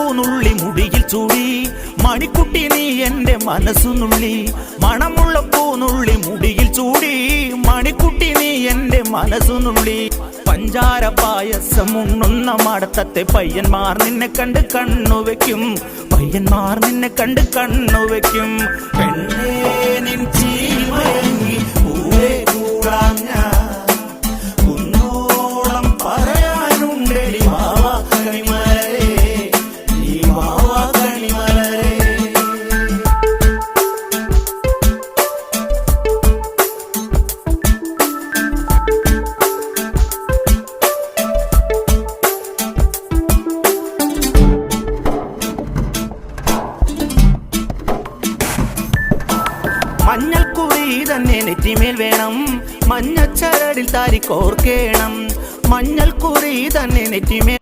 പൂനുള്ളി മുടിയിൽ ചൂടി മണിക്കുട്ടി നീ എന്റെ മനസ്സുനുള്ളി മണമുള്ള പൂനുള്ളി മുടിയിൽ ചൂടി മണിക്കുട്ടി നീ എന്റെ മനസ്സുനുള്ളി പഞ്ചാര പായസം ഉണ്ണുന്ന മടത്തത്തെ പയ്യന്മാർ നിന്നെ കണ്ട് കണ്ണുവെക്കും പയ്യന്മാർ നിന്നെ കണ്ട് കണ്ണുവെക്കും പെണ്ണേ നിൻ ചീമയങ്ങി പൂവേ കൂടാം ഞാൻ കുന്നോളം പറയാനുണ്ടടി വാവാ കണിമലരേ നീ വാവാ കണിമലരേ. മഞ്ഞൾക്കുറി തന്നെ നെറ്റിമേൽ വേണം മഞ്ഞച്ചരടിൽ താരി കോർക്കേണം മഞ്ഞൾക്കുറി തന്നെ നെറ്റിമേൽ